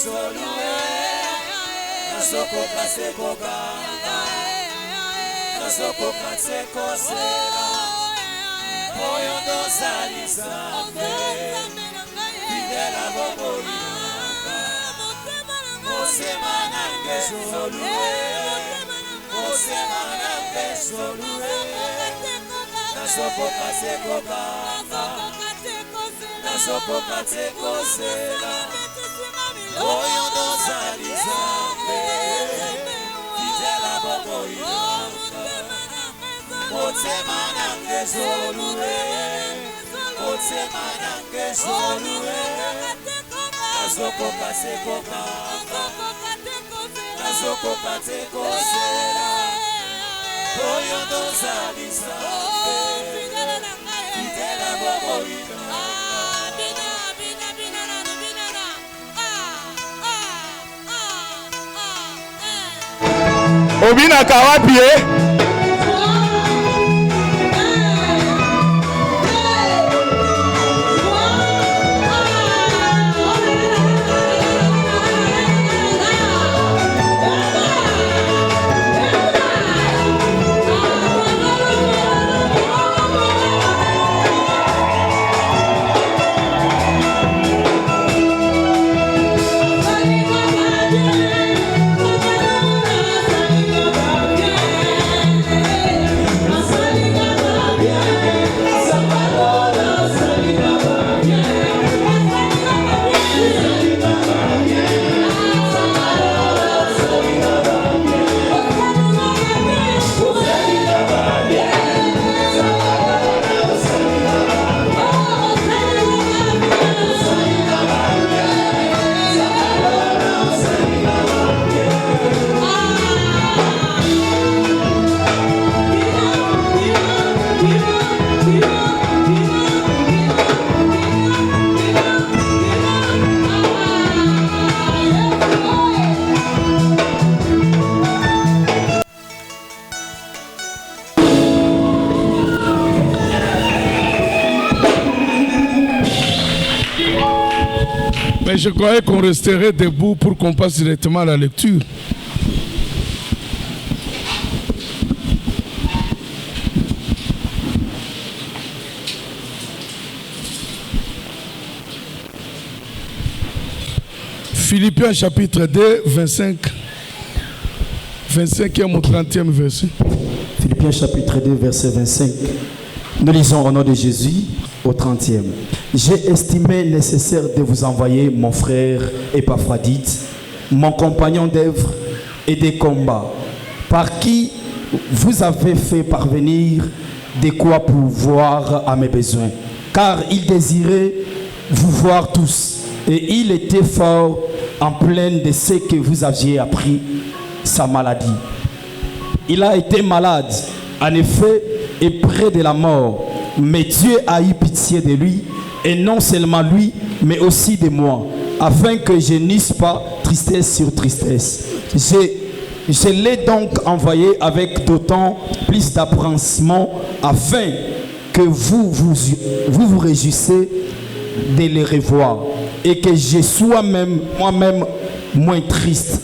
solue nasokoka sekoka nasokoka sekosela oyo ndozalisa fidela boboyinanga mosema nange solue mosema nange solue nasokoka sekoka nasokoka sekosela oyo ndozalisa fidela boboyinanga mosema nange solue mosema nange solue nasokoka sekoka nasokoka sekosela oyo ndozalisa fidela boboyinanga Obina kawapie Mais je croyais qu'on resterait debout pour qu'on passe directement à la lecture. Philippiens chapitre 2, 25e au 30e verset. Philippiens chapitre 2, verset 25. Nous lisons au nom de Jésus au 30e. J'ai estimé nécessaire de vous envoyer mon frère Épaphrodite, mon compagnon d'œuvre et de combat, par qui vous avez fait parvenir de quoi pourvoir à mes besoins. Car il désirait vous voir tous, et il était fort en pleine de ce que vous aviez appris, sa maladie. Il a été malade, en effet, et près de la mort, mais Dieu a eu pitié de lui, et non seulement lui, mais aussi de moi, afin que je n'eusse pas tristesse sur tristesse. Je l'ai donc envoyé avec d'autant plus d'appressement, afin que vous vous réjouissez de les revoir, et que je sois moi-même moins triste.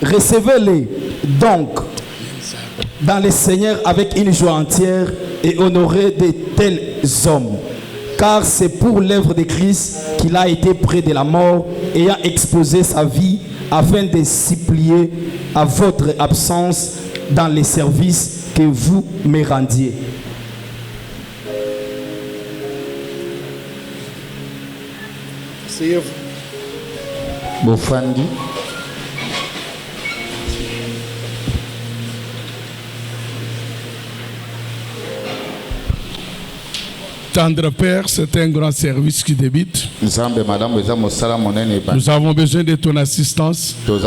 Recevez-les donc dans le Seigneur avec une joie entière et honorez de tels hommes. Car c'est pour l'œuvre de Christ qu'il a été près de la mort, ayant exposé sa vie afin de supplier à votre absence dans les services que vous me rendiez. Asseyez-vous. Bofandi. Tendre Père, c'est un grand service qui débute. Nous avons besoin de ton assistance. Nous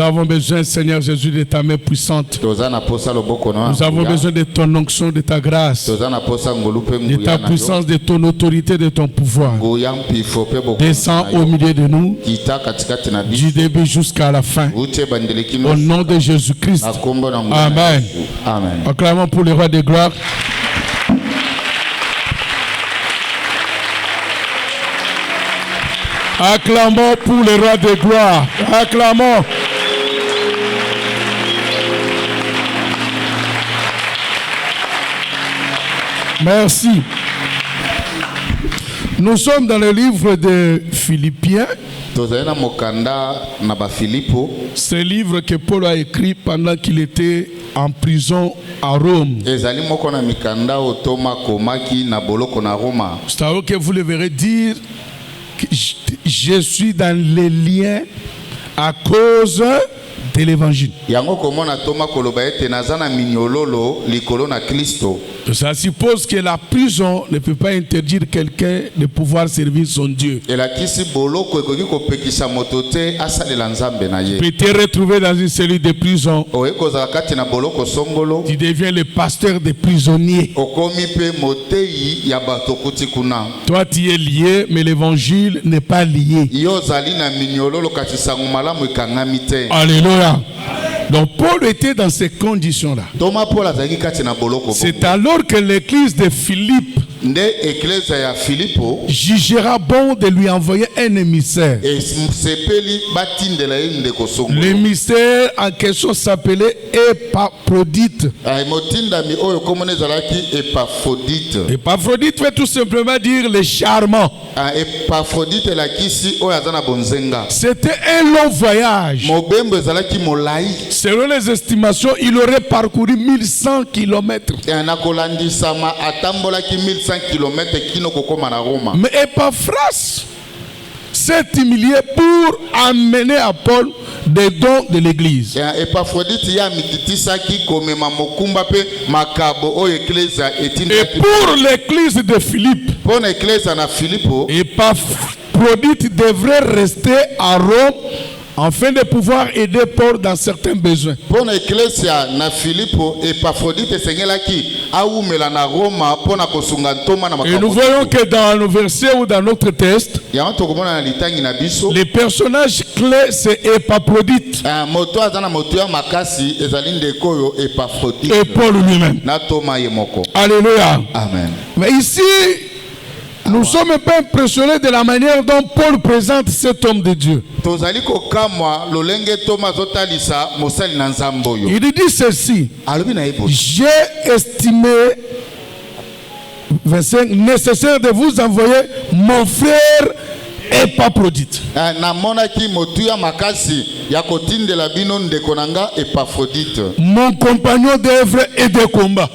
avons besoin, Seigneur Jésus, de ta main puissante. Nous avons besoin de ton onction, de ta grâce, de ta puissance, de ton autorité, de ton pouvoir. Descends au milieu de nous, du début jusqu'à la fin. Au nom de Jésus-Christ. Amen. Amen. Acclamons pour le roi de gloire. Acclamons pour le roi de gloire. Acclamons. Merci. Nous sommes dans le livre de Philippiens. Ce livre que Paul a écrit pendant qu'il était en prison à Rome. C'est-à-dire que vous le verrez dire que je suis dans les liens à cause de l'évangile. Ça suppose que la prison ne peut pas interdire quelqu'un de pouvoir servir son Dieu. Tu peux te retrouver dans une cellule de prison. Tu deviens le pasteur des prisonniers. Toi tu es lié, mais l'évangile n'est pas lié. Alléluia. Donc Paul était dans ces conditions-là. C'est alors que l'église de Philippe jugera bon de lui envoyer un émissaire. L'émissaire en question s'appelait Épaphrodite. Épaphrodite veut tout simplement dire le charmant. C'était un long voyage. Selon les estimations, il aurait parcouru 1100 km. Mais Épaphras s'est humilié pour amener à Paul des dons de l'église. Et pour l'église de Philippe, Épaphrodite devrait rester à Rome afin de pouvoir aider Paul dans certains besoins. Et nous voyons que dans nos versets ou dans notre texte, les personnages clés c'est Épaphrodite et Paul lui-même. Alléluia. Amen. Mais ici, nous sommes un peu impressionnés de la manière dont Paul présente cet homme de Dieu. Il dit ceci: j'ai estimé, 25, nécessaire de vous envoyer mon frère Épaphrodite. Mon compagnon d'œuvre et de combat.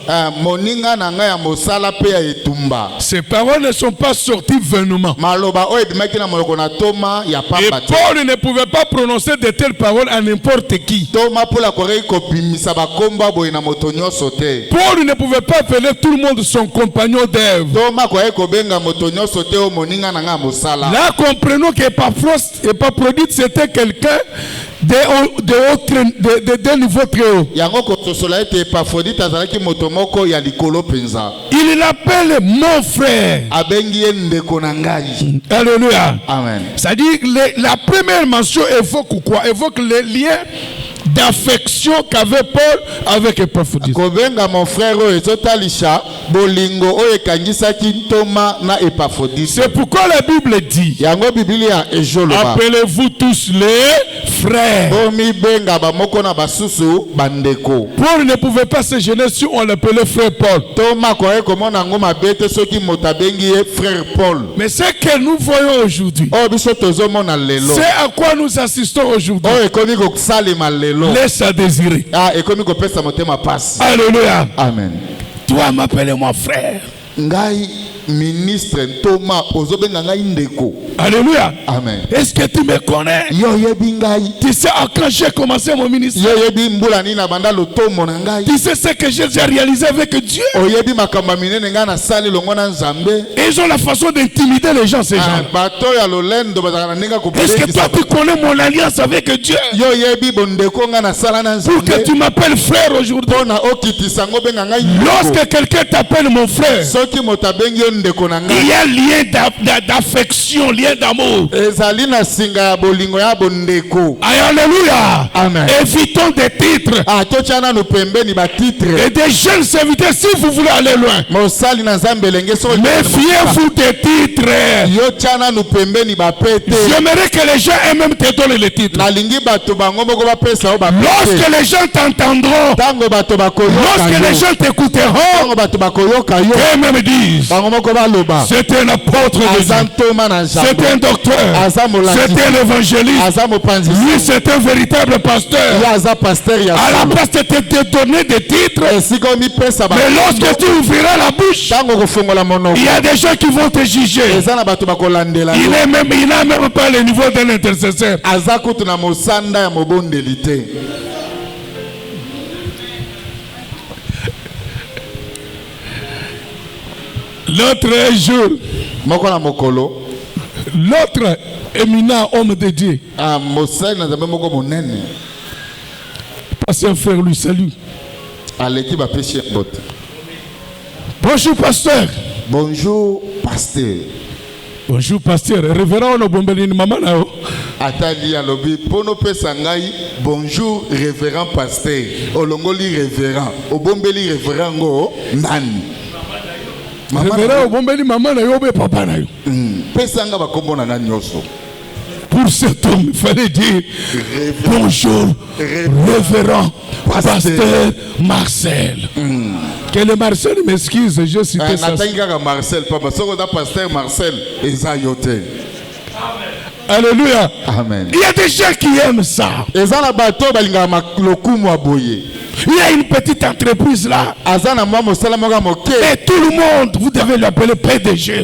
Ces paroles ne sont pas sorties vainement. Et Paul ne pouvait pas prononcer de telles paroles à n'importe qui. Paul ne pouvait pas appeler tout le monde son compagnon d'œuvre. Là, comprenons qu'Épaphrodite c'était quelqu'un de niveau très haut. Il l'appelle mon frère. Alléluia. Amen. C'est-à-dire la première mention évoque quoi? Évoque les liens d'affection qu'avait Paul avec Épaphrodite. C'est pourquoi la Bible dit: appelez-vous tous les frères. Paul ne pouvait pas se gêner si on l'appelait frère Paul. Mais ce que nous voyons aujourd'hui, c'est à quoi nous assistons aujourd'hui, laisse à désirer. Alléluia. Amen. Toi m'appelles moi frère. Ministre Thomas Ndeko. Alléluia. Amen. Est-ce que tu me connais? Tu sais quand j'ai commencé mon ministère? Tu sais ce que j'ai déjà réalisé avec Dieu? Ils ont la façon d'intimider les gens, ces gens. Est-ce que toi tu connais mon alliance avec Dieu? Pour que tu m'appelles frère aujourd'hui. Lorsque quelqu'un t'appelle mon frère, Il y a lien d'affection, lien d'amour. Alléluia. Amen. Évitons des titres. Et des jeunes serviteurs, si vous voulez aller loin. Méfiez-vous des titres. J'aimerais que les gens aient même te donner les titres. Lorsque les gens t'entendront, lorsque les gens t'écouteront, eux-mêmes disent, c'est un apôtre de Dieu, c'est un docteur, c'est un évangéliste, lui c'est un véritable pasteur. À la place de te donner des titres, mais lorsque tu ouvriras la bouche, il y a des gens qui vont te juger. Il n'a même pas le niveau d'un intercesseur. L'autre jour, l'autre éminent homme de Dieu, pasteur un frère lui salue. Bonjour pasteur. Bonjour pasteur. Bonjour pasteur. Révérend Onobombeli maman nao. Atali alobi pono pesangai. Bonjour révérend pasteur. Olongoli révérend. Obombeli révérend go nani. Révérend Obombeli maman nao be papa nao. Pesanga bakombo na nani yoso. Pour cet homme, il fallait dire bonjour, révérend pasteur Marcel. Que le Marcel m'excuse, je citais ça. Marcel, papa, pasteur Marcel, Alléluia. Amen. Il y a des gens qui aiment ça. Il y a une petite entreprise là. Et tout le monde, vous devez l'appeler PDG.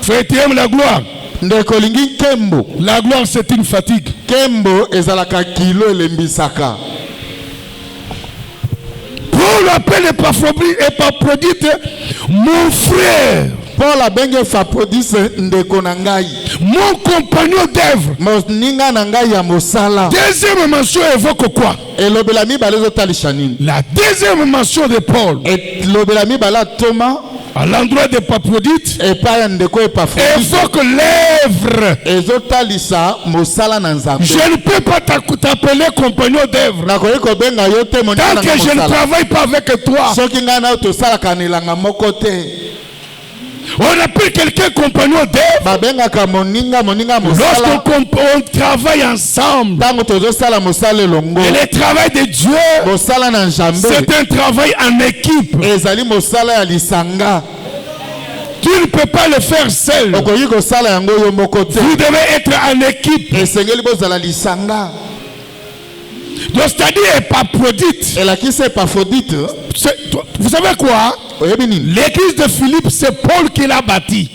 Frère, tu aimes la gloire. La gloire, c'est une fatigue. Paul appelle Épaphrodite mon frère. Paul abenge Épaphrodite mon compagnon d'œuvre. Deuxième mention évoque quoi? La deuxième mention de Paul à l'endroit d'Épaphrodite évoque l'œuvre. Je ne peux pas t'appeler compagnon d'œuvre tant que je ne travaille pas avec toi. On appelle quelqu'un compagnon d'œuvre lorsqu'on travaille ensemble. Et le travail de Dieu, c'est un travail en équipe. Tu ne peux pas le faire seul. Vous devez être en équipe. Donc c'est-à-dire Épaphrodite. Vous savez quoi? L'église de Philippe, c'est Paul qui l'a bâti.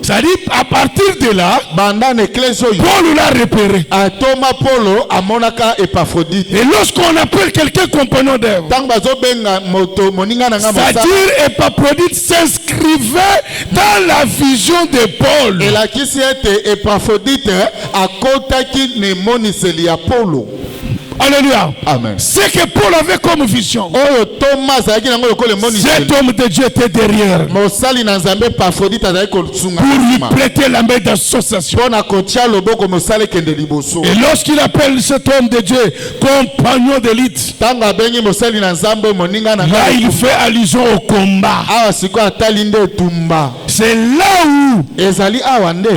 C'est-à-dire à partir de là, Paul l'a repéré. Et lorsqu'on appelle quelqu'un compagnon d'œuvre, c'est-à-dire Épaphrodite s'inscrivait dans la vision de Paul. Alléluia. Amen. Ce que Paul avait comme vision, cet homme de Dieu était derrière pour lui prêter la main d'association. Et lorsqu'il appelle cet homme de Dieu compagnon d'élite, là il fait allusion au combat. C'est là où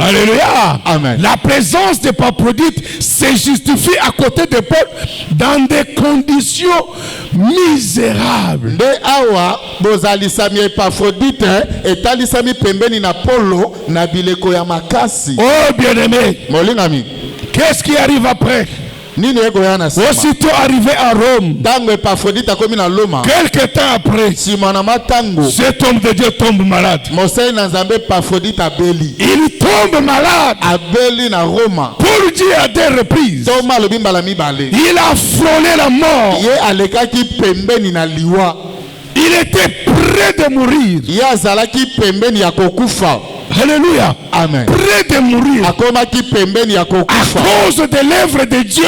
alléluia. Amen. La présence d'Épaphrodite se justifie à côté de Paul dans des conditions misérables. Oh bien-aimé, qu'est-ce qui arrive après? Aussitôt arrivé à Rome, quelques temps après, cet homme de Dieu tombe malade. Il tombe malade. Paul dit à des reprises, il a frôlé la mort. Il était près de mourir. Alléluia. Amen. Près de mourir. À cause de l'œuvre de Dieu.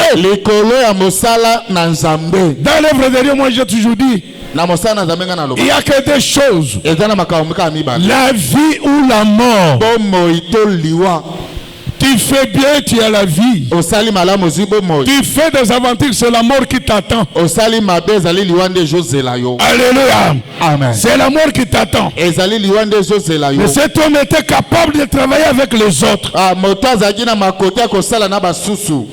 Dans l'œuvre de Dieu, moi j'ai toujours dit, il n'y a que des choses. La vie ou la mort. Tu fais bien, tu as la vie. Tu fais des aventures, c'est la mort qui t'attend. Alléluia. Amen. C'est la mort qui t'attend. Mais cet homme était capable de travailler avec les autres.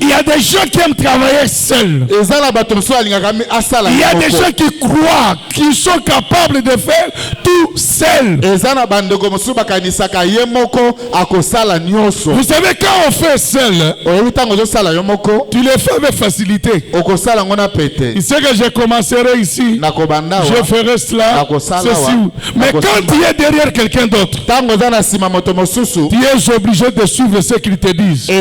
Il y a des gens qui aiment travailler seuls. Il y a des gens qui croient qu'ils sont capables de faire tout seuls. Vous savez, quand on fait seul, tu le fais avec facilité. Il sait que je commencerai ici, je ferai cela, ceci. Mais quand tu es derrière quelqu'un d'autre, tu es obligé de suivre ce qu'ils te disent. Ce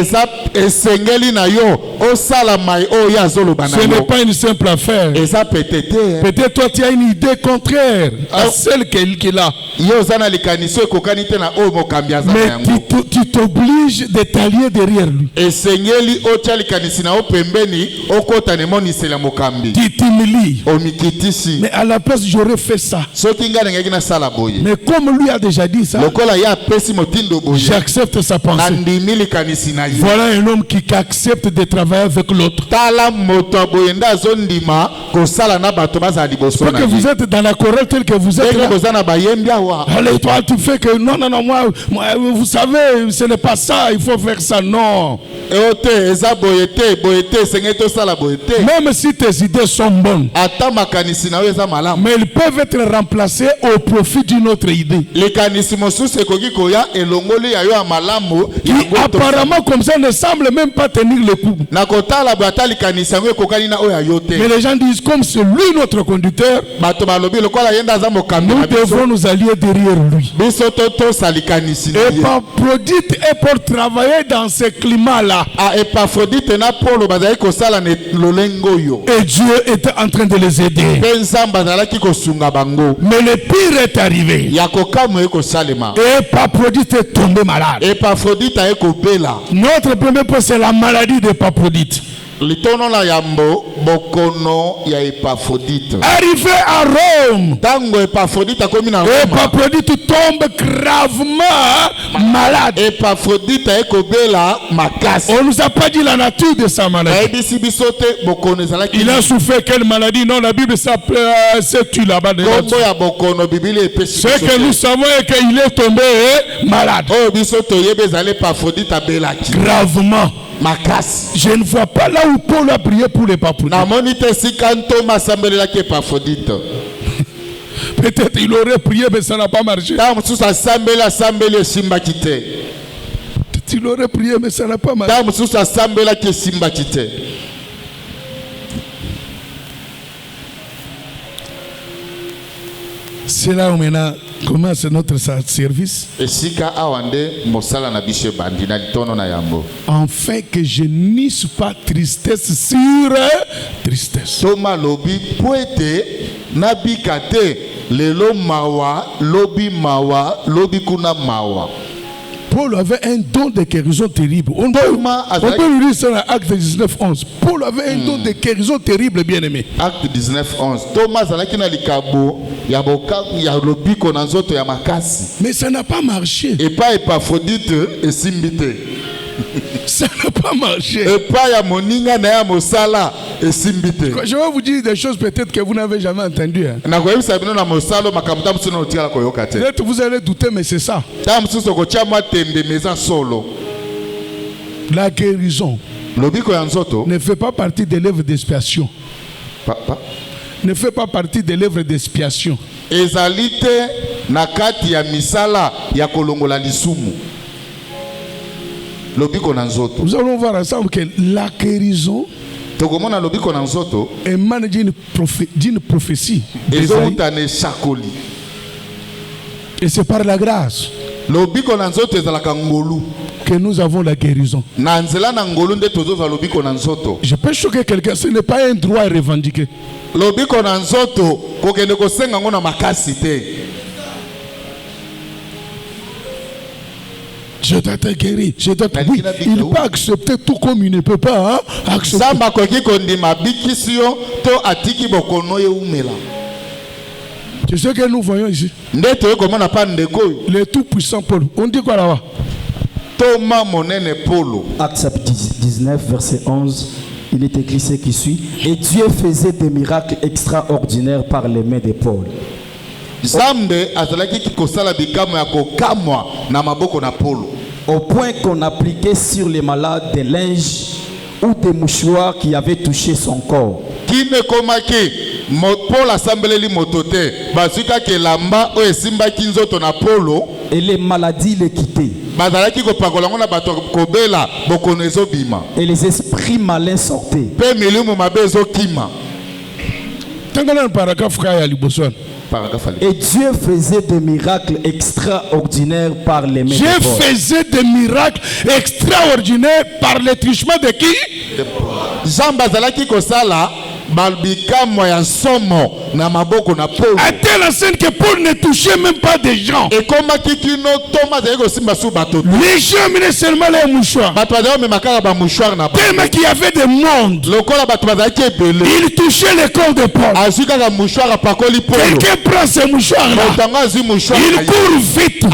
n'est pas une simple affaire. Peut-être toi tu as une idée contraire à celle qu'il a. Mais tu t'obliges de t'allier derrière lui. Tu t'humilies. Mais à la place, j'aurais fait ça. Mais comme lui a déjà dit ça, j'accepte sa pensée. Voilà un homme qui accepte de travailler avec l'autre. Parce que vous êtes dans la chorale telle que vous êtes là. Allez, toi, tu fais que non, moi, vous savez, ce n'est pas ça, il faut faire ça, non. Même si tes idées sont bonnes, mais ils peuvent être remplacés au profit d'une autre idée. Qui apparemment comme ça ne semble même pas tenir le coup. Mais les gens disent comme c'est lui notre conducteur, nous devons nous allier derrière lui. Épaphrodite est pour travailler dans ce climat-là. Et Dieu était en train de les aider. Mais le pire est arrivé. Épaphrodite est tombé malade. Notre premier point, c'est la maladie d'Épaphrodite. Arrivé à Rome, Épaphrodite tombe gravement malade. On nous a pas dit la nature de sa maladie. Il a souffert quelle maladie? Non, la Bible s'est là-bas. Ce que nous savons est qu'il est tombé malade. Gravement. Je ne vois pas là où Paul a prié pour l'Épaphrodite. Peut-être il aurait prié, mais ça n'a pas marché. Il aurait prié, mais ça n'a pas marché. C'est là où maintenant commence notre service. Afin que je n'eusse pas tristesse sur tristesse. Paul avait un don de guérison terrible. On peut lire ça dans Acte 19:11. Paul avait un don de guérison terrible, bien aimé. Acte 19:11. Mais ça n'a pas marché. Et pas Épaphrodite et Simbite. Ça n'a pas marché. Et pas ya moninga na ya mosala et Simbite. Je vais vous dire des choses peut-être que vous n'avez jamais entendues. Peut-être vous allez douter, mais c'est ça. La guérison ne fait pas partie de l'œuvre d'expiation. Ne fait pas partie de l'œuvre d'expiation. Ezalite nakati ya misala ya kolongola lisumu. Nous allons voir ensemble que la guérison émane d'une prophétie. Et c'est par la grâce que nous avons la guérison. Je peux choquer quelqu'un, ce n'est pas un droit à revendiquer. Je dois te guérir. Je dois te... Oui, il ne peut pas accepter tout comme il ne peut pas accepter. C'est ce que nous voyons ici. Le tout-puissant Paul. On dit quoi là-bas? Actes chapitre 19, verset 11. Il est écrit ce qui suit. Et Dieu faisait des miracles extraordinaires par les mains de Paul. Au point qu'on appliquait sur les malades des linges ou des mouchoirs qui avaient touché son corps. Et les maladies les quittaient. Et les esprits malins sortaient. Et Dieu faisait des miracles extraordinaires par les mains de Paul. Dieu faisait des miracles extraordinaires par le truchement de qui? À telle enseigne que Paul ne touchait même pas des gens. Les gens menaient seulement les mouchoirs. Tellement qu'il y avait des mondes. Il touchait le corps de Paul. Quelqu'un prend ce mouchoir-là. Il court vite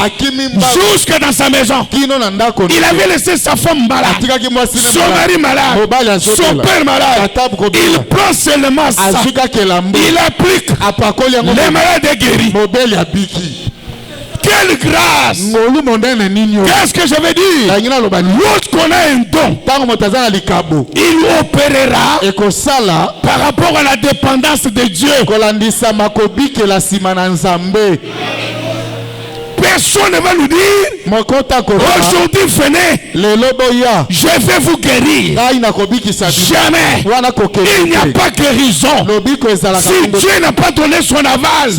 jusque dans sa maison. Il avait laissé sa femme malade, son mari malade, son père malade. Il prend seulement ça. Il applique. Les malades guéris. Quelle grâce! Qu'est-ce que je veux dire? Lorsqu'on a un don, il opérera par rapport à la dépendance de Dieu. Personne ne va nous dire aujourd'hui venez, je vais vous guérir. Jamais. Il n'y a pas guérison si Dieu n'a pas donné son aval.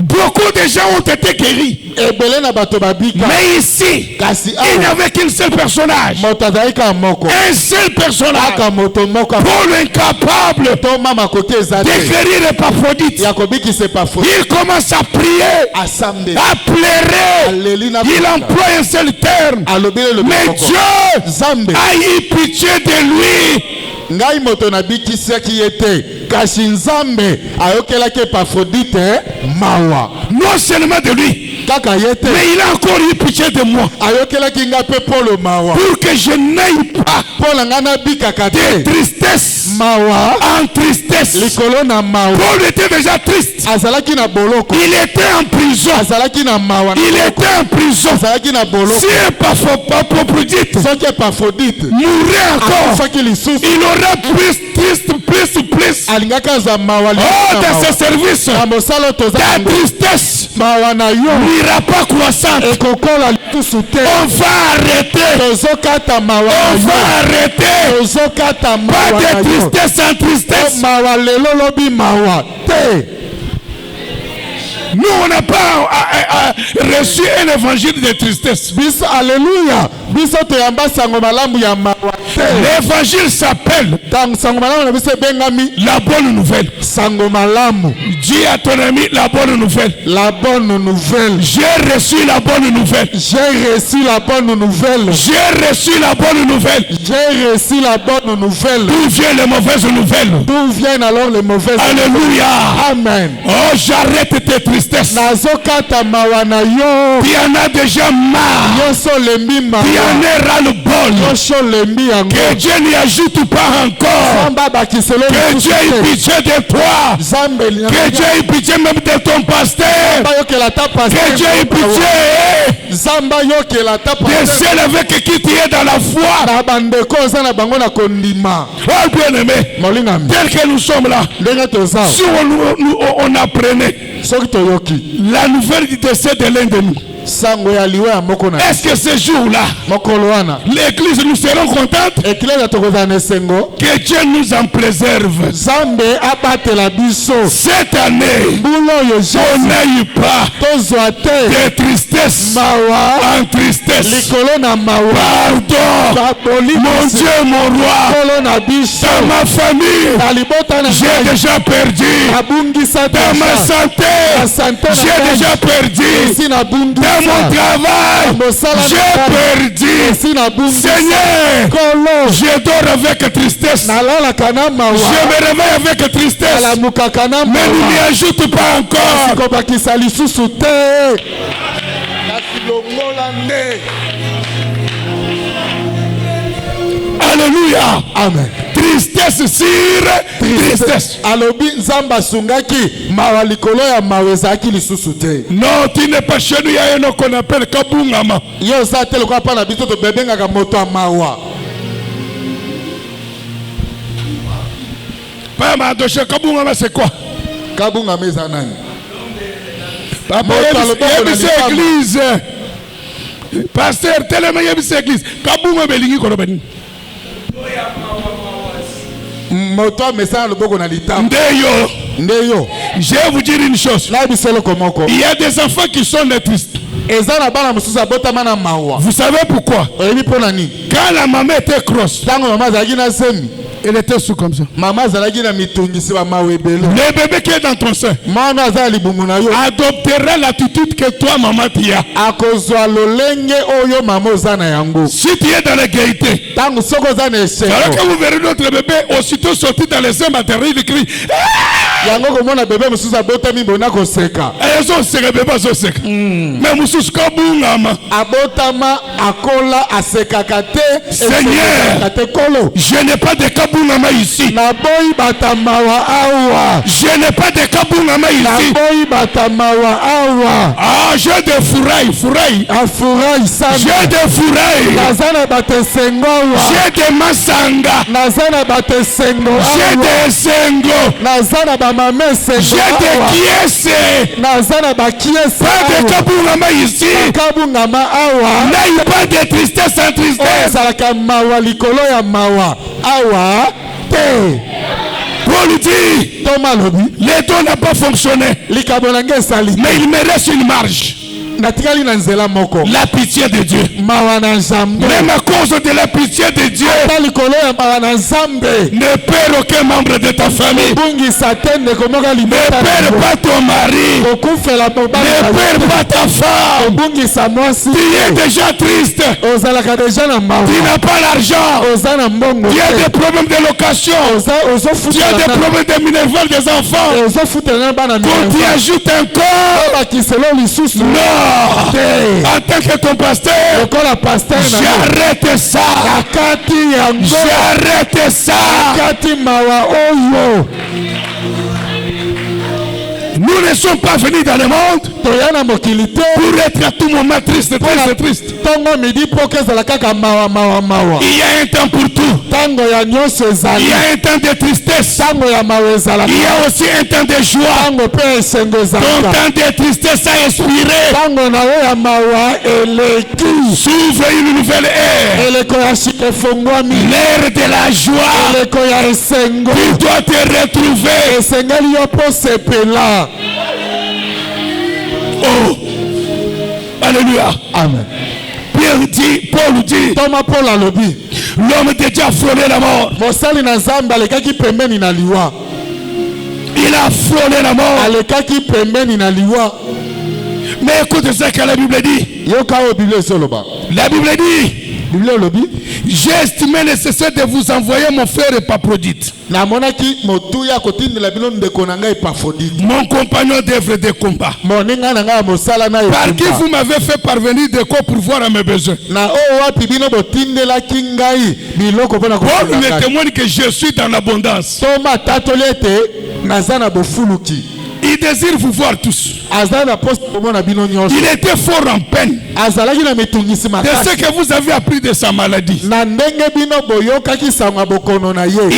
Beaucoup de gens ont été guéris. Mais ici, il n'y avait qu'un seul personnage. Un seul personnage. Paul incapable de guérir Épaphrodite. Il commence à prier, à pleurer. Il emploie un seul terme. Mais Dieu a eu pitié de lui. Ngai moto na bikisaki ete kasi nzambe ayokelaki Épaphrodite mawa. Non seulement de lui, mais il a encore eu pitié de moi. Ayokelaki nga pe Paul mawa. Pour que je n'aille pas de tristesse en tristesse. Paul était déjà triste. Il était en prison. Il était en prison. Si Épaphrodite mourait encore, il aurait plus. Oh, dans ce service, ta tristesse n'ira pas croissante. On va arrêter. Pas de tristesse en tristesse. Nous, on n'a pas reçu un évangile de tristesse. Alléluia. L'évangile s'appelle la bonne nouvelle. Dis à ton ami la bonne nouvelle. J'ai reçu la bonne nouvelle. J'ai reçu la bonne nouvelle. D'où viennent les mauvaises nouvelles? Alléluia. Amen. Oh, j'arrête tes tristesses. Tu en as déjà marre. Tu en es ras-le-bol. Que Dieu n'y ajoute pas encore. Que Dieu ait pitié de toi. Que Dieu ait pitié même de ton pasteur. Que Dieu ait pitié de ceux avec qui tu es dans la foi. Oh bien-aimé, tel que nous sommes là, si on apprenait la nouvelle du décès de l'un de nous, Est-ce que ce jour-là, l'église nous serons contente que Dieu nous en préserve? Cette année, on n'aille pas de tristesse en tristesse. Pardon, mon Dieu, mon roi, dans ma famille, j'ai déjà perdu. Dans ma santé, j'ai déjà perdu. Dans mon travail, j'ai perdu. Seigneur, je dors avec tristesse. Je me réveille avec tristesse. Mais ne m'y ajoute pas encore. Alléluia. Amen. Tristesse sur tristesse. Non, tu n'es pas chez nous. Il y a un qu'on appelle Kabungama. Pas ma doche Kabungama, c'est quoi? Kabungama est un an. Papa, il y a une église. Pasteur, tellement il y a une église. Kabungama belingi korobani. Je vais vous dire une chose. Il y a des enfants qui sont des tristes. Vous savez pourquoi? Quand la maman était crosse, elle était sous comme ça. Le bébé qui est dans ton sein adoptera l'attitude que toi, maman, tu as. Si tu es dans la gaieté, alors que vous verrez notre bébé aussitôt sorti dans les seins maternels, il crie. Seigneur, je n'ai pas de kabungama ici. Je n'ai pas de kabungama ici. Ah, j'ai des fourrailles, j'ai des fourrailles, j'ai des masanga, j'ai des sengo, j'ai des kiese. Pas de kabungama ici. N'aille pas de tristesse en tristesse. Paul dit, le don n'a pas fonctionné, mais il me reste une marge. La pitié de Dieu. Même à cause de la pitié de Dieu, ne perds aucun membre de ta famille. Ne perds pas ton mari. Ne perds pas ta femme. Tu es déjà triste. Tu n'as pas l'argent. Tu as des problèmes de location. Tu as des problèmes de minerval des enfants. Quand tu ajoutes encore, non. En tant que ton pasteur, j'arrête ça. J'arrête ça. Nous ne sommes pas venus dans le monde pour être à tout moment triste. Il y a un temps pour tout. Il y a un temps de tristesse. Il y a aussi un temps de joie. Ton temps de tristesse a expiré. S'ouvre une nouvelle ère. L'ère de la joie. Tu dois te retrouver. Oh, alléluia. Amen. Paul dit, l'homme de Dieu a frôlé la mort. Il a frôlé la mort. Mais écoute ce que la Bible dit. La Bible dit, j'ai estimé nécessaire de vous envoyer mon frère Épaphrodite, mon compagnon d'œuvre de combat, par qui vous m'avez fait parvenir des corps pour voir à mes besoins. Paul me témoigne que je suis dans l'abondance. Il désire vous voir tous. Il était fort en peine de ce que vous avez appris de sa maladie. Il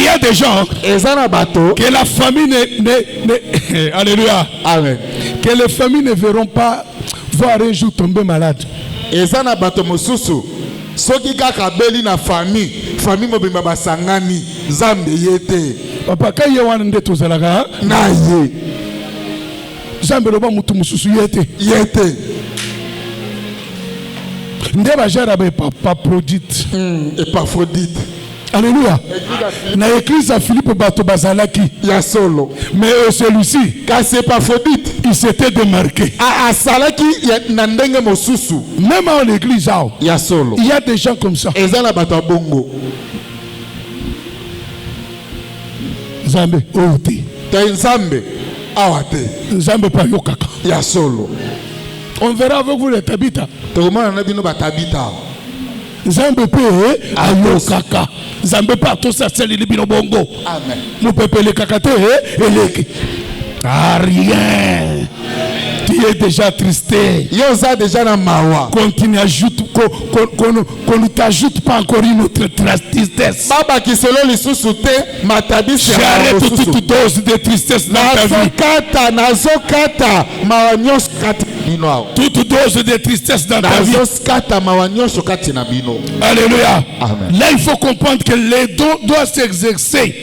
y a des gens que la famille alléluia. Amen. Que les familles ne verront pas voir un jour tomber malade. Eza na bato mosusu soki kaka beli na famille mobimba basangani Nzambe yete. Papa ka ye wana nde tozalaka na ye. Nzambe loba mutu mususu yete. Nde ba jara ba Paphrodite. Epaphrodite. Alléluia. Na église à Philippe bato bazalaki ya solo. Mais celui-ci, quand c'est Epaphrodite, il s'était démarqué. A salaki na ndenge mosusu. Même en église ya solo. Il y a des gens comme ça. Ezana bato bongo. Nzambe ote. Ta Nzambe awate. Nzambe pa yokaka. Ya solo. On verra avec vous les tabita. Toma na bino batabita. Nzambe pe ayokaka. Nzambe pa to sa seli bino bongo. Amen. Nous pepele kakate eleki. Ah rien. Tu es déjà tristé. Yoza déjà na mawa. Continue ajoute qu'on ne t'ajoute pas encore une autre tristesse. Baba ki selo lisusu te matabisi. J'arrête toute dose de tristesse dans ta vie. Nazokata mawanyos kati bino. Toute dose de tristesse dans ta vie. Nazokata mawanyos kati na bino. Alléluia. Amen. Là il faut comprendre que les dons doivent s'exercer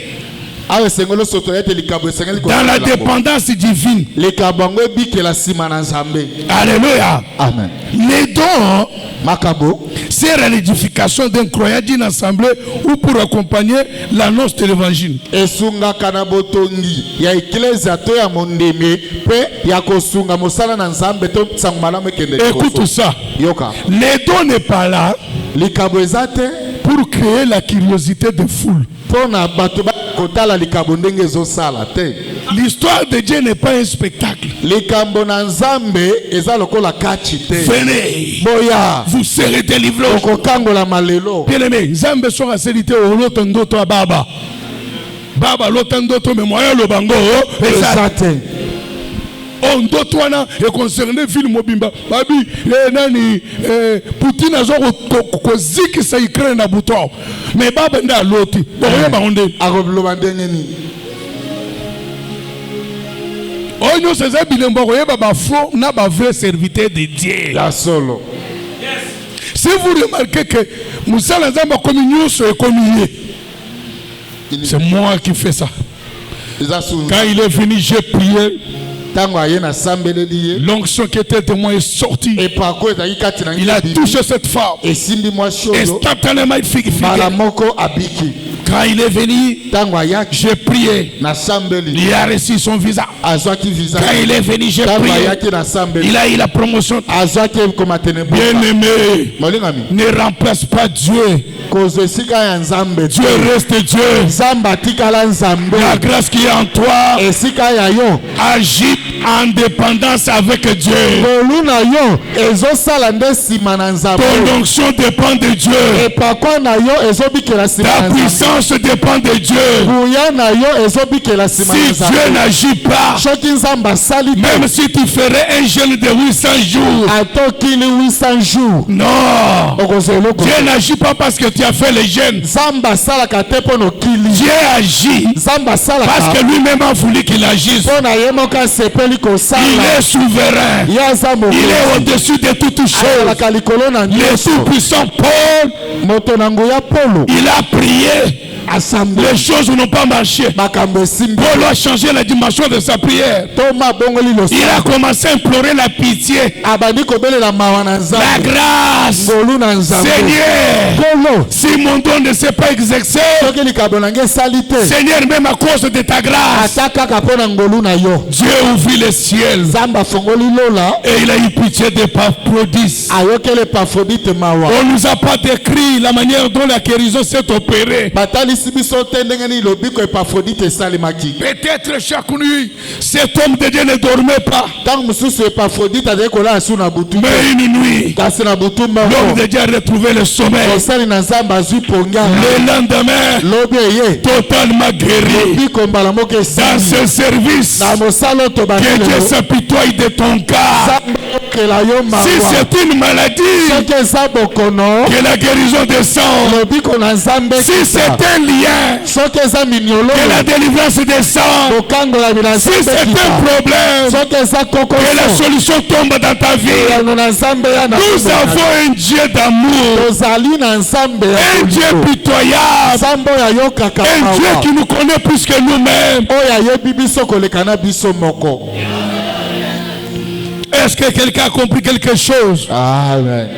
dans la dépendance divine. Alléluia. Amen. Les dons servent à l'édification d'un croyant d'une assemblée ou pour accompagner l'annonce de l'évangile. Écoute ça. Les dons n'est pas là pour créer la curiosité des foules. L'histoire de Dieu n'est pas un spectacle. Venez, vous serez délivrés. Bien-aimé, Nzambe sera célité au lotandoto à Baba. Baba lotandoto mais moyen le bango. On doit et concerner ville mobimba. Babi, nani Poutine a zoro koziki sa Ukraine na bouton. Mais Baba nda loti. Boye ba onde. Onyo seza bilembo boye ba faux na ba vrai serviteur de Dieu. La solo. Si vous remarquez que Moussa Nzamba communion sur communier. C'est moi qui fais ça. Quand il est venu, j'ai prié. L'onction qui était témoin est sortie. Il a touché cette femme. Instantanément, il fit. Quand il est venu, j'ai prié. Il a reçu son visa. Quand il est venu, j'ai prié. Il a eu la promotion. Bien-aimé, ne remplace pas Dieu. Dieu reste Dieu. La grâce qui est en toi agit en dépendance avec Dieu. Ton onction dépend de Dieu. Ta puissance dépend de Dieu. Si Dieu n'agit pas, même si tu ferais un jeûne de 800 jours, non, Dieu n'agit pas parce que tu as fait le jeûne. Dieu agit parce que lui-même a voulu qu'il agisse. Il est souverain. Il est au-dessus de toutes choses. Le tout-puissant Paul, il a prié. Les choses n'ont pas marché. Paul a changé la dimension de sa prière. Il a commencé à implorer la pitié, la grâce. Seigneur, si mon don ne s'est pas exercé, Seigneur, même à cause de ta grâce, Dieu ouvrit le ciel et il a eu pitié des Paphrodite. On ne nous a pas décrit la manière dont la guérison s'est opérée. Peut-être chaque nuit, cet homme de Dieu ne dormait pas. Mais une nuit, l'homme de Dieu a retrouvé le sommeil. Le lendemain, totalement guéri. Dans ce service, que Dieu s'apitoie de ton cas. Si c'est une maladie, que la guérison descend. Si c'est un lien, que la délivrance descend. Si c'est un problème, que la solution tombe dans ta vie. Nous avons un Dieu d'amour, un Dieu pitoyable, un Dieu qui nous connaît plus que nous-mêmes. Est-ce que quelqu'un a compris quelque chose? Amen.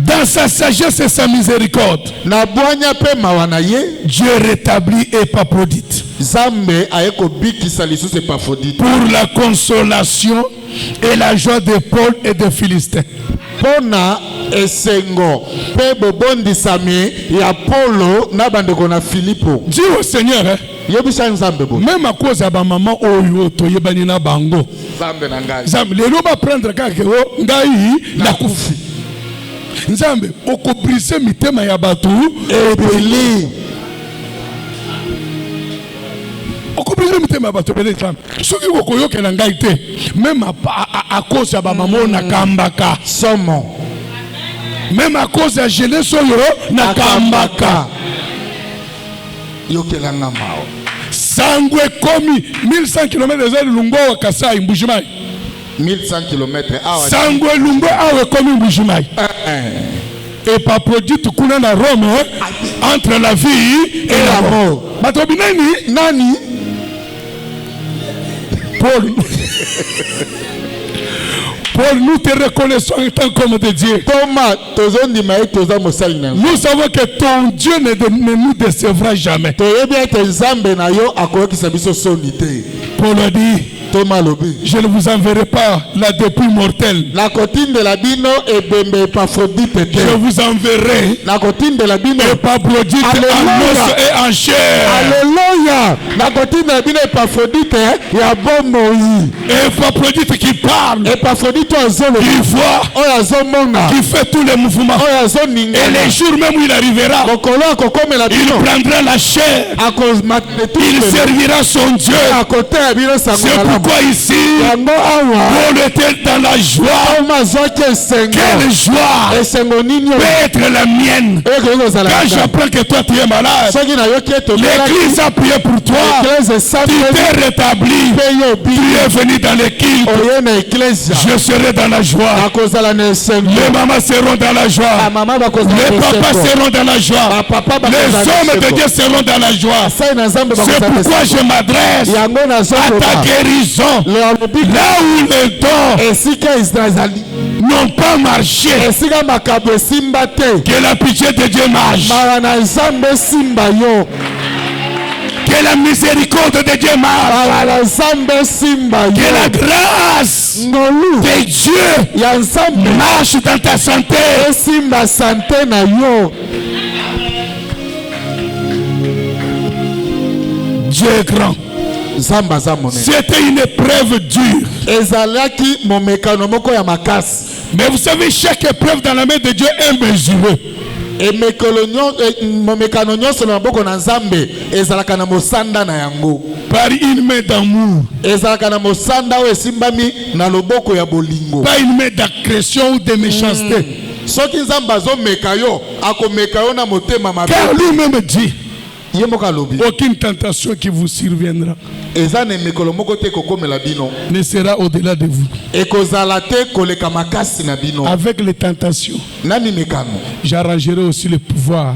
Dans sa sagesse et sa miséricorde, Dieu rétablit Épaphrodite pour la consolation et la joie de Paul et de Philistin. Dis au Seigneur, même à cause de ma maman, na bango. Lelo ba prendre kakeo ngai na kufi. Nzambe okobrise mitema ya batu ebeli. Okobrise mitema ya batu ebeli nzambe. Soki okoyoka na ngai te, même à cause de ma maman na kambaka. Somo. Même à cause de jeunesse oyo na kambaka. Yokelanga mao. Sangwe komi 1100 km de Lungo wa Kasai Mbujimai. 1100 km. Sangwe Lungo awe komi Mbujimai. Épaphrodite kuna na Rome entre la vie et la mort. Batobi nani? Paul, nous te reconnaissons en tant qu'homme de Dieu. Nous savons que ton Dieu ne nous décevra jamais. Paul a dit, je ne vous enverrai pas la dépouille mortelle. Je vous enverrai Épaphrodite en os et en chair. Alléluia. Épaphrodite qui parle, qui voit, qui fait tous les mouvements. Et les jours même où il arrivera, il prendra la chair, il servira son Dieu. C'est pourquoi ici, Paul était dans la joie. Quelle joie peut être la mienne quand j'apprends que toi tu es malade. L'église a prié pour toi, tu t'es rétabli, tu es venu dans l'équipe. Je serai dans la joie. Les mamans seront dans la joie. Les papas seront dans la joie. Les hommes de Dieu seront dans la joie. C'est pourquoi je m'adresse à ta guérison. Là où les dons n'ont pas marché, que la pitié de Dieu marche. Que la miséricorde de Dieu marche. Que la grâce de Dieu marche dans ta santé. Dieu est grand. C'était une épreuve dure. Mais vous savez, chaque épreuve dans la main de Dieu est mesurée. Par une main d'amour, pas une main d'agression ou de méchanceté. Car lui-même dit, aucune tentation qui vous surviendra ne sera au-delà de vous. Avec les tentations, j'arrangerai aussi le pouvoir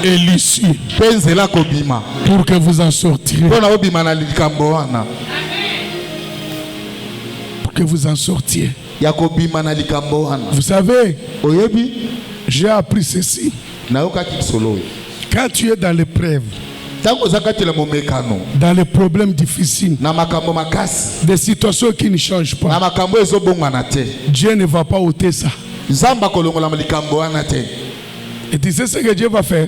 et l'issue pour que vous en sortirez. Pour que vous en sortiez. Vous savez, j'ai appris ceci. Quand tu es dans l'épreuve, dans les problèmes difficiles, des situations qui ne changent pas, Dieu ne va pas ôter ça. Et tu sais ce que Dieu va faire?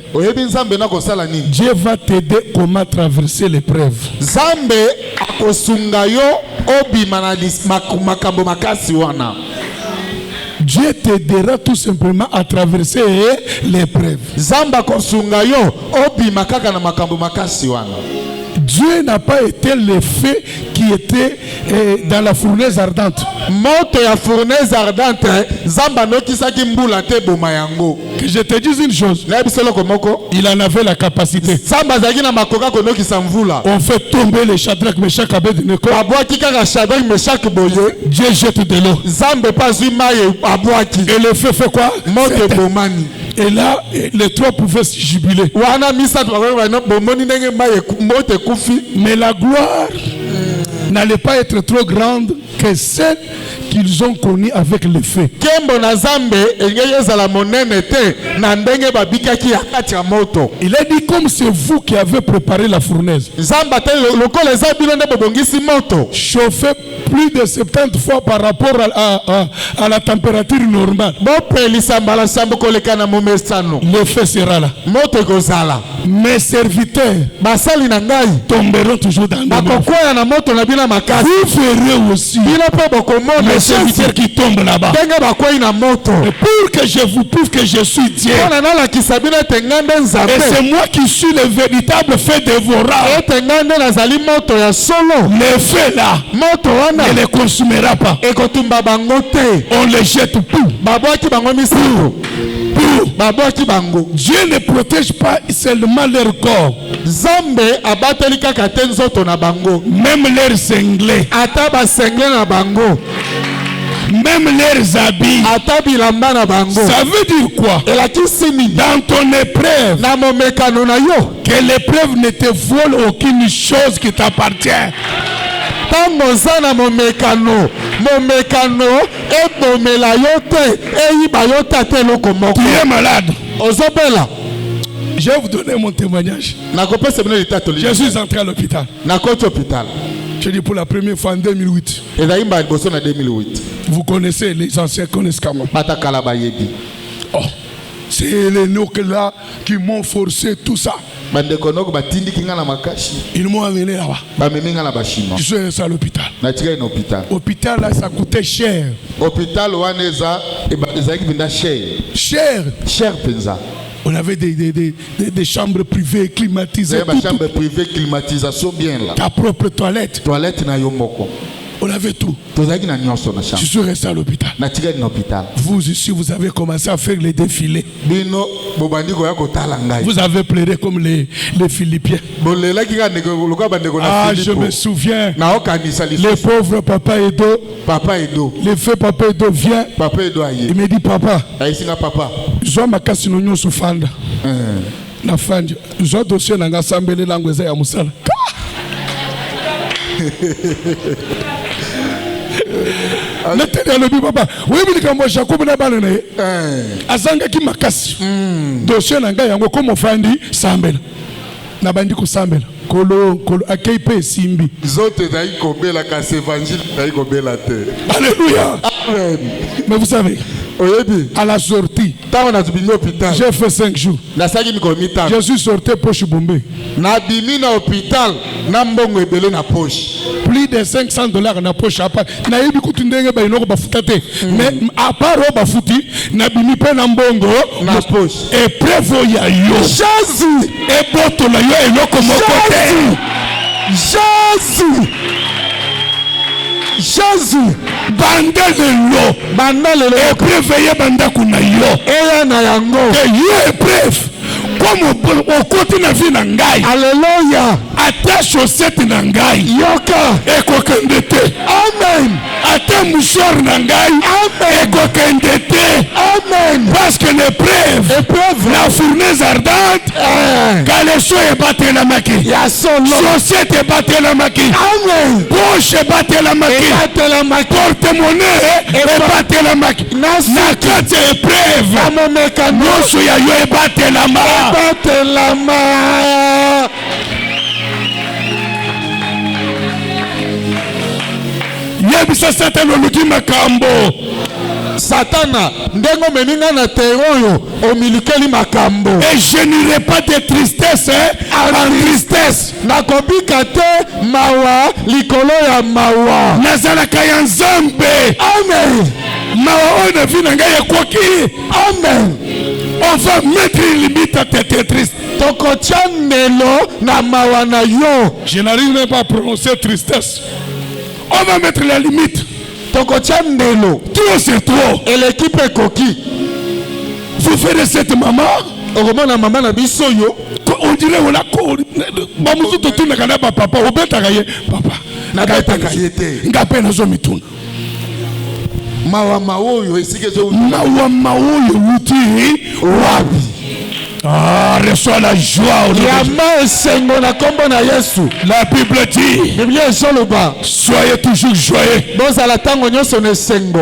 Dieu va t'aider comment traverser l'épreuve. Dieu t'aidera tout simplement à traverser Dieu n'a pas été le feu qui était dans la fournaise ardente. Moto ya fournaise ardente, zamba no kisaki mbula te boma yango. Que je te dise une chose. Il en avait la capacité. Zamba zaki na makoka kono kisamvula. On fait tomber les Shadrach, Meshach, Abednego. Abwaki kaka Shadrach, Meshach boye. Dieu jette de l'eau. Zambe pas zumaye abwaki. Et le feu fait quoi? Moto bomani. Et là, les trois pouvaient se jubiler. Mais la gloire n'allait pas être trop grande que celle qu'ils ont connue avec le feu. Il a dit comme c'est vous qui avez préparé la fournaise. Chauffez plus de 70 fois par rapport à la température normale. Le feu sera là. Mes serviteurs tomberont toujours dans le feu. Vous verrez aussi mes serviteurs qui tombent là-bas. Et pour que je vous prouve que je suis Dieu. Et c'est moi qui suis le véritable feu dévorant. Le feu là ne les consumera pas. On les jette tout. Dieu ne protège pas seulement leur corps. Même leurs cinglés. Même leurs habits. Ça veut dire quoi? Dans ton épreuve, que l'épreuve ne te vole aucune chose qui t'appartient. Tu es malade. Je vais vous donner mon témoignage. Je suis entré à l'hôpital. Je dis pour la première fois en 2008. Vous connaissez, les anciens connaissent comment. Oh, c'est les nocs là qui m'ont forcé tout ça. Ils m'ont amené là-bas. Je suis resté à l'hôpital. L'hôpital là, ça coûtait cher. Cher. On avait des chambres privées climatisées. Climatisation bien là. Ta propre toilette. On avait tout. Je suis resté à l'hôpital. Vous ici, vous avez commencé à faire les défilés. Vous avez pleuré comme les Philippiens. Ah, je me souviens. Les pauvres Papa Edo. Les feux Papa Edo vient. Il me dit papa. Je ma casse n'onyo soufanda. Na fandi. Je dossier nanga sambele langweza ya musala. Papa, oui, mais Jacob n'a pas le Azanga qui m'a cassé. Dossier n'a pas comme Fandi Sambel. N'a pas dit que Sambel. Kolo Akeipe Simbi. Zote d'aïe Kobela casse évangile d'aïe Kobela terre. Alléluia. Mais vous savez, à la sortie, j'ai fait 5 jours. Je suis sorti poche bombée. Plus de $500 dans la poche. Mais à part Bafuti, Nabimi Penambongo, et prévoya yo. Jésus! Et Botola yo et Lokomokote. Jésus! Bandel et préveillez Bandakuna yo. Et yo est bref. Comme au côté de la vie n'angai. Alléluia. Atta chaussette n'angai. Yoka. Et kokendete. Amen. Atta mouchoir n'angai. Amen. Et kokendete. Amen. Parce que l'épreuve. La fournaise ardente. Kaleso est batté la maki. Chaussette est batté la maki. Amen. Poche est batté la maki. Porte-monnaie est batté la maki. Nakate épreuve. Noso ya yo est batté la maki. Yebisa Satan oluki makambo. Satana ndengo meninga na teroyo omilikeli makambo. Et je n'irai pas de tristesse en tristesse. Nakobika te mawa likolo ya mawa. Nazalaka ya Nzambe. Amen. Mawa ona vina ngai ekoki. Amen. On va mettre une limite à tes tristes. Je n'arrive même pas à prononcer tristesse. On va mettre la limite. Trop c'est trop. Et l'équipe est coquille. Vous ferez cette maman. On dirait on a papa. Ah, reçois la joie. La Bible dit, soyez toujours joyeux.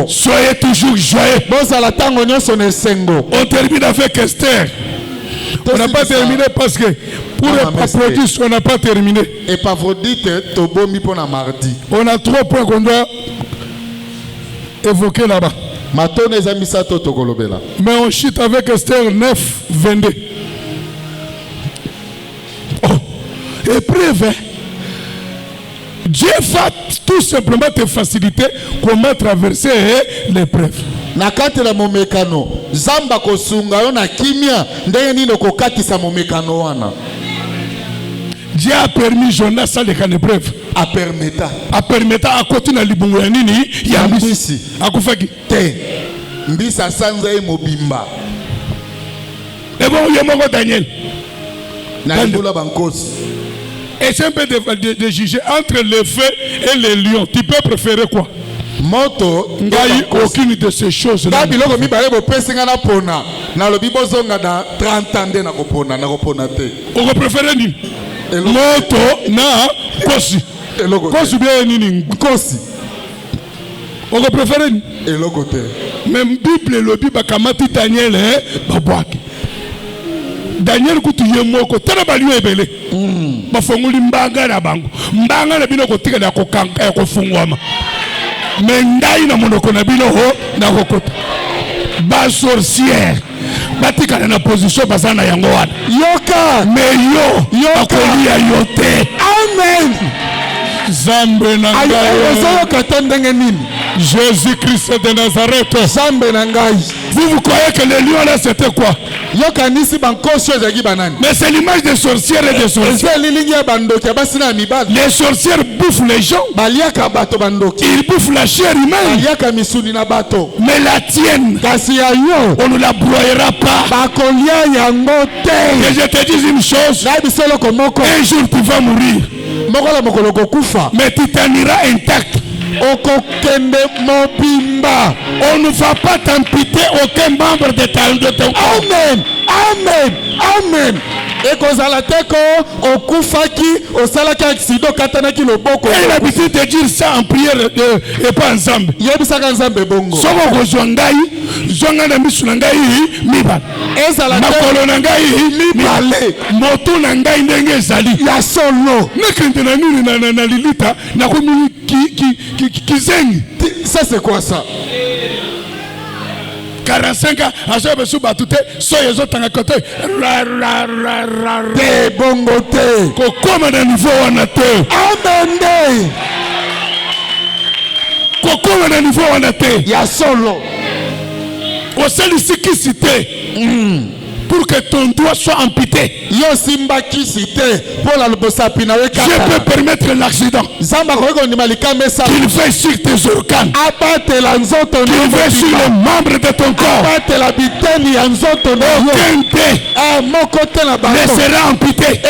Soyez toujours joyeux. On termine avec Esther. On n'a pas terminé parce que pour Épaphrodite, on n'a pas terminé. On a 3 points qu'on doit évoquer là-bas. Mais on chute avec Esther 9, 22. Oh, épreuve. Dieu va tout simplement te faciliter comment traverser l'épreuve. Nakati la momekano zamba kosunga yo na kimia ndenge nino kokatisa momekano wana. Dieu a permis Jonas à l'épreuve. A permetta à continuer à libungu ya nini ya mbisi. Akufaki te. Mbisa sanza e mobimba. Et bon, il y a mon Daniel. Na ndula bankosi. Et c'est un peu de juger entre les feux et les lions. Tu peux préférer quoi? Moto ngai aucune de ces choses là. Biloko mibale bo pesinga na pona. Na lobi bozonga na 30 ans na kopona te. On préfère ni moto na kosi. Kosi bien nini kosi. On préfère ni eloko te. Même Bible lobi bakamati Daniel babwaki. Daniel kutuye moko tala baliyo ebele. Bafonguli mbanga na bango. Mbanga na bino kotika ko kanka ko fungwama. Mais ngai na monoko na bino ho na kokota. Ba sorcière. Batika na position bazana yango wana. Yoka. Mais yo akolia yote. Amen. Zambe na ngai. Jésus-Christ de Nazareth. Zambe na ngai. Vous croyez que les lions là c'était quoi? Mais c'est l'image des sorcières et des sorciers. Les sorcières bouffent les gens. Ils bouffent la chair humaine. Mais la tienne, on ne la broyera pas. Et je te dis une chose, un jour tu vas mourir. Mais tu t'en iras intact. On ne va pas t'amputer aucun membre de ton corps. Amen. Amen. Amen. Et il a l'habitude de dire ça en prière et pas ensemble. Ça c'est quoi ça? 45 ans, à chaque fois, tout est, soyez autres à côté. Des bongotés. Comment un niveau on a été? Amen. Comment un niveau on a été? Il y a solo. Au sein de ce qui cité. Pour que ton doigt soit amputé. Je peux permettre l'accident. Qu'il fait sur tes organes. Qu'il fait sur les membres de ton corps. Aucun dé ne sera amputé.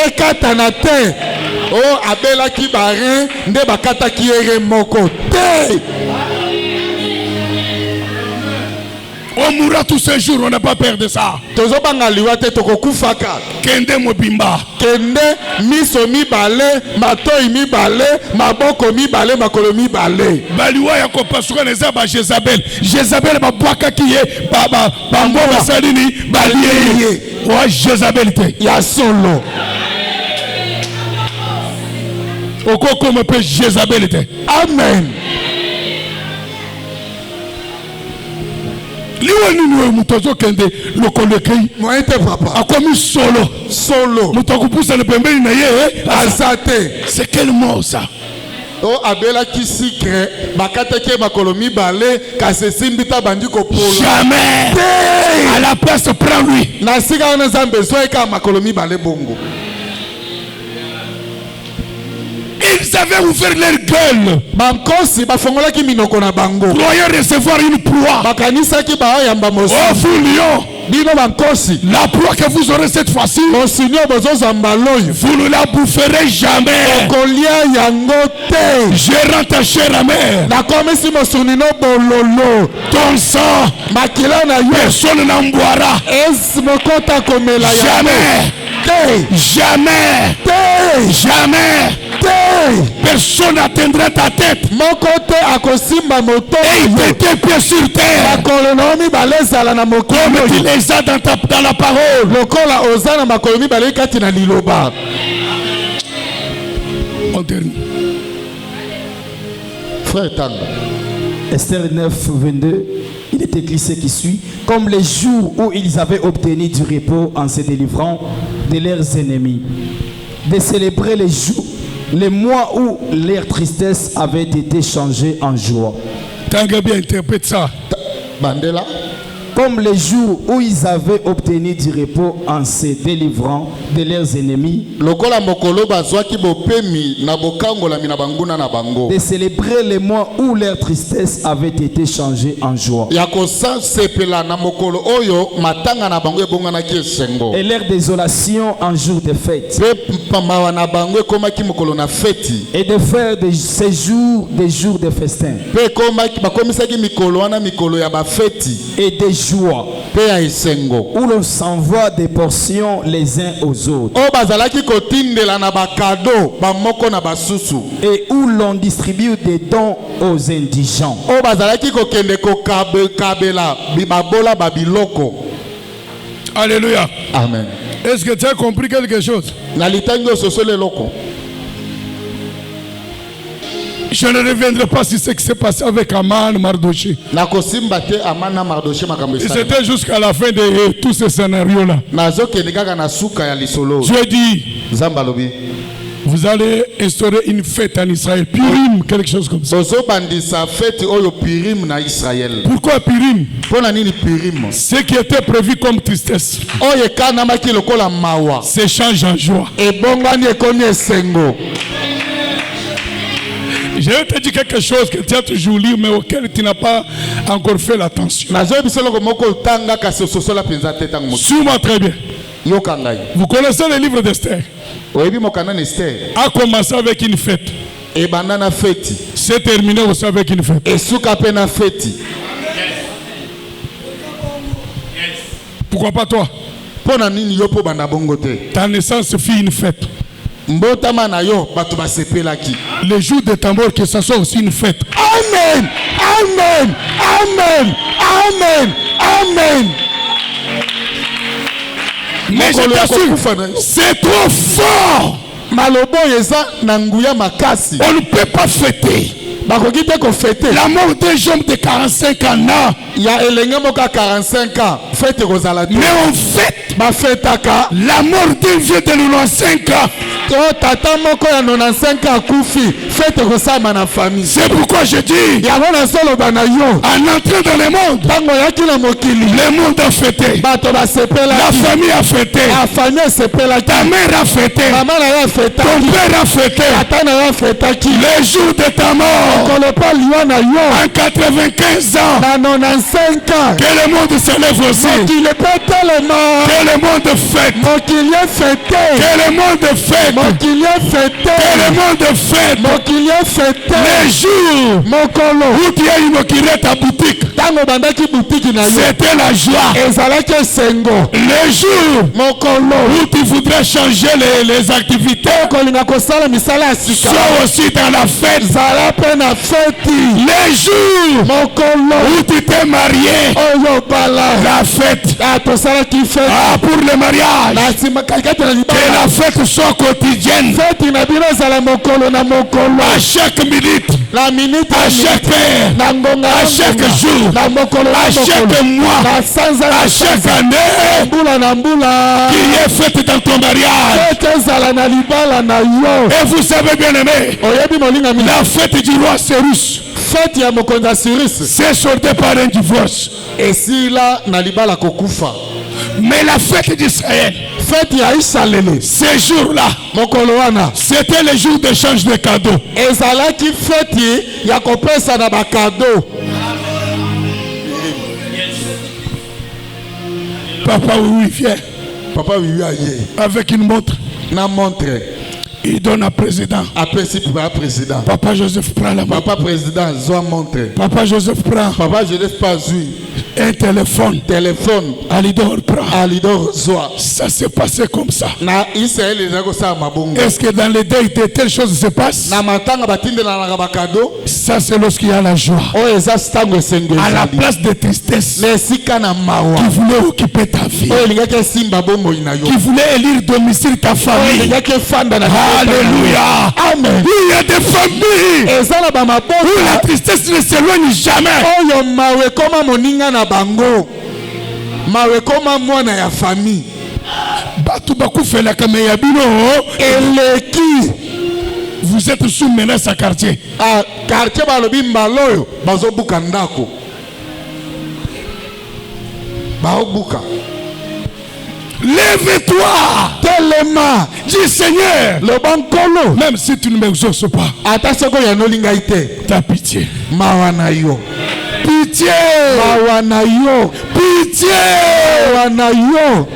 On mourra tous ces jours, on n'a pas peur de ça. Kende mobimba. Kende miso mibale, matoi mibale, maboko mibale, makolo mibale. Baliwa ya kopasuka neza ba Jezabel. Jezabel ba bwaka kiye baba bango basalini baliye. Wa Jezabel te. Ya solo. Okoko me pe Jezabel te. Amen. Liwanini mutozo kende lokolekei moite papa akomi solo mutoko pousa le pembeni na ye azate. C'est quel mot ça? o abela ki sikre bakateke makolo mibale kasi simbita bandi kopola jamais à la place prend lui. na sika wana Nzambe zoeka makolo mibale bongo. Ils avaient ouvert leur gueule. Bankosi bafongolaki minoko na bango. Croyant recevoir une proie. Bakanisaki baoyamba mosi. Oh vous lions. Bino bankosi. La proie que vous aurez cette fois-ci. Mosinyo bozozamba loyo. Vous ne la boufferez jamais. Okolia yango te. Je rends ta chair amère. Nakomisi mosunino bololo. Ton sang. Makila na yo. Personne n'en boira. Es mokota komela yango. Jamais. Jamais. Jamais. Personne n'atteindra ta tête. Mokote akosimba moto. Et il tes pieds sur terre. Makolonomi balezala na mokolo. Comme tu les as dans la parole. Lokola ozana makolomi balei kati na liloba. On termine. Frère Tanga. Esther 9, 22. Il est écrit ce qui suit. Comme les jours où ils avaient obtenu du repos en se délivrant de leurs ennemis. De célébrer les jours, les mois où leur tristesse avait été changée en joie. Tanga bien interprète ça. Bandela. Comme les jours où ils avaient obtenu du repos en se délivrant de leurs ennemis. De célébrer les mois où leur tristesse avait été changée en joie. Et leur désolation en jour de fête. Et de faire de ces jours des jours de festin. Et des joie où l'on s'envoie des portions les uns aux autres et où l'on distribue des dons aux indigents. Alléluia. Amen. Est-ce que tu as compris quelque chose? Je ne reviendrai pas sur ce qui s'est passé avec Aman Mardoché. C'était jusqu'à la fin de tous ces scénarios-là. Dieu dit, vous allez instaurer une fête en Israël. Purim, quelque chose comme ça. Pourquoi Purim? Ce qui était prévu comme tristesse s'échange en joie. Je vais te dire quelque chose que tu as toujours lu mais auquel tu n'as pas encore fait l'attention. Suis-moi très bien. Vous connaissez le livre d'Esther. A commencé avec une fête. C'est terminé aussi avec une fête. Pourquoi pas toi? Ta naissance fut une fête. Les jours de ta mort, que ça soit aussi une fête. Amen. Amen. Amen. Amen. Amen. Mais je t'assure, c'est trop fort. On ne peut pas fêter la mort d'un homme de 45 ans. Mais on fête la mort d'un vieux de 95 ans. C'est pourquoi je dis, en entrant dans le monde a fêté, la famille a fêté, ta mère a fêté, ton père a fêté, les jours de ta mort. En 95 ans, que le monde se lève aussi, que le monde fête, que le monde fête, que le monde fête, les jours où tu as inauguré ta boutique, c'était la joie. Les jours où tu voudrais changer les activités, sois aussi dans la fête. Les jours où tu t'es marié, la fête. Pour le mariage, que la fête soit quotidienne. À chaque minute, La minute. À chaque heure. À chaque jour. À chaque mois. À chaque année. Qui est faite dans ton mariage. Et vous savez bien aimé. La fête du roi Cyrus. C'est soldé par un divorce. Et si là, Nalibala kokufa. Mais la fête d'Israël, ces jours-là, c'était le jour d'échange de cadeaux. Papa, oui, viens. Papa, oui, avec une montre. Il donne à président. Président. Papa Joseph prend la montre. Papa président, zoa montre. Papa Joseph prend. Papa Joseph pas un téléphone. Alidor prend. Zoa. Ça s'est passé comme ça. Na Israël les est-ce que dans les deuils de telles choses se passent? Na matanga batinde na kado. Ça c'est lorsqu'il y a la joie. À la place de tristesse. Qui voulait occuper ta vie. Qui voulait élire domicile ta famille. Alléluia. Amen. Il y a des familles où la tristesse ne s'éloigne jamais. Mawe koma mwana ya famille. Batu bakufela kama ya bino. Eleki. Vous êtes sous menace à quartier. Ah, quartier balobi mbaloyo bazobuka ndako. Baobuka. Lève-toi. Telema. Dis Seigneur. Le bankolo. Même si tu ne m'exauces pas. Atasoko ya nolinga ite. Ta pitié. Mawana yo. Pitié. Mawana yo. Pitié. Mawana yo.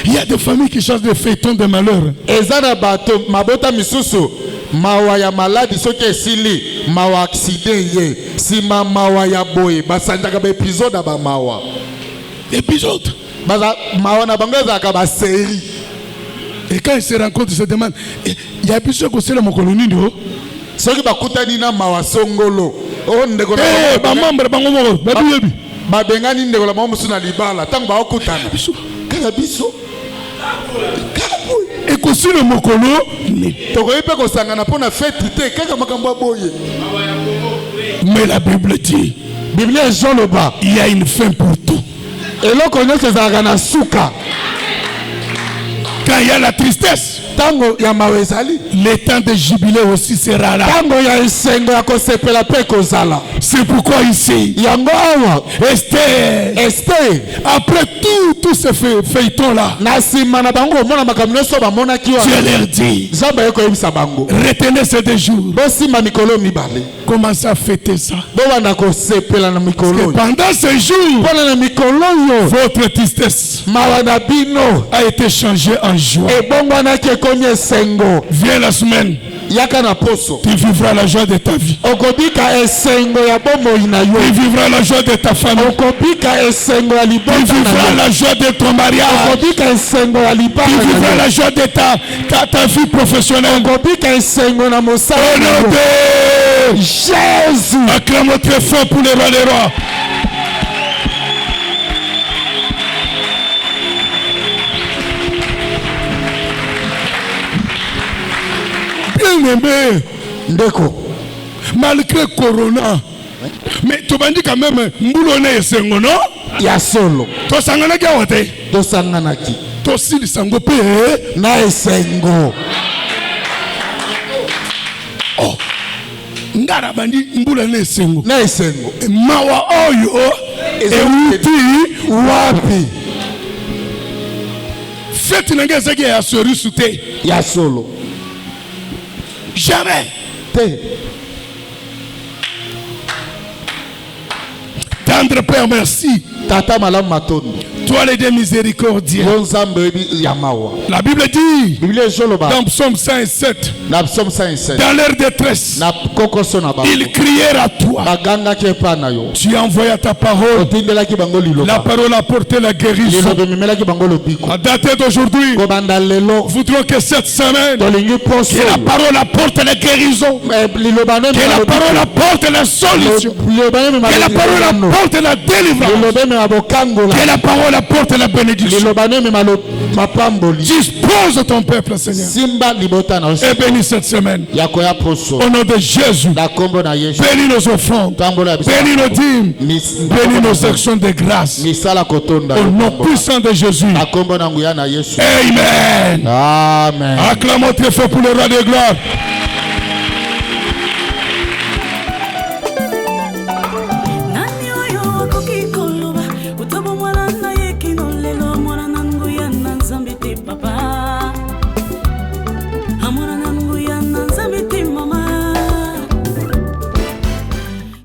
Il y a des familles qui changent de feuilleton de malheur. Ezana bato mabota misusu. Mawa ya maladi soki esili. Mawa accident ye. Sima mawa ya boye. Basandaka ba épisode ba mawa. Épisode. Baza mawa na bango ezaka ba série. Et quand ils se rencontrent, ils se demandent, il y a plusieurs qui sont dans mon colonie. Soki bakutani na mawa songolo. Oh ndeko na ba membre bango mo ba biyebi. Ba bengani ndeko la mamu suna libala tango ba okutana. Kala biso. Et que si le mokolo tokoyipe kosangana pona fête te kaka makambo boye. Mais la Bible dit, Bible Jean le bas, il y a une fin pour tout. Et là qu'on est zagana suka. Quand il y a la tristesse, tango ya mawezali, le temps de jubilé aussi sera là. Tango ya isengo ya kosepela pe kozala. C'est pourquoi ici, yango awa, Esther, après tout ce feuilleton là, nasima bango mona makamino so ba mona kiwa. Dieu leur dit, zamba yeko yebisa bango. Retenez ces 2 jours. Bosima mikolo mibale. Commencez à fêter ça. Bobanda kosepela na mikolo. Pendant ces jours, na mikolo yo, votre tristesse mawana bino a été changée en joie. Et bongwana ke konye sengo. Viens la semaine. Yaka na poso. Tu vivras la joie de ta vie. Okobika esengo ya bomo inayo. Tu vivras la joie de ta famille. Okobika esengo ya libota. Tu vivras la joie de ton mariage. Okobika esengo ya libota. Tu vivras la joie de ta vie professionnelle. Okobika esengo na mosala. Au nom de Jésus. Acclamons très fort pour les rois des rois. Bien-aimé, Ndeko, malgré Corona, mais tu m'as dit quand même, Mboulone et Sengo, non? Ya solo. To sangana ki awote? To sangana ki. To sili sango pe. Na esengo. Oh. Ngara bandi Mboulone et Sengo. Na esengo. Mawa oyo. Euti wapi. Fête nanga zaki ya sori sute. Ya solo. Jamais. Tendre Père, merci. Tata malam matondo. Toi les deux miséricordieux. La Bible dit dans Psaume 107, dans leur détresse, ils crièrent à toi. Tu as envoyé ta parole. La parole a porté la guérison. À dater d'aujourd'hui, voudrons que cette semaine, que la parole apporte la guérison, que la parole apporte la solution, que la parole apporte la délivrance. Que la parole apporte la bénédiction. Dispose ton peuple, Seigneur. Et bénis cette semaine. Au nom de Jésus. Bénis nos offrandes. Bénis nos dîmes. Bénis nos actions de grâce. Au nom puissant de Jésus. Amen. Amen. Acclamons très fort pour le roi de gloire.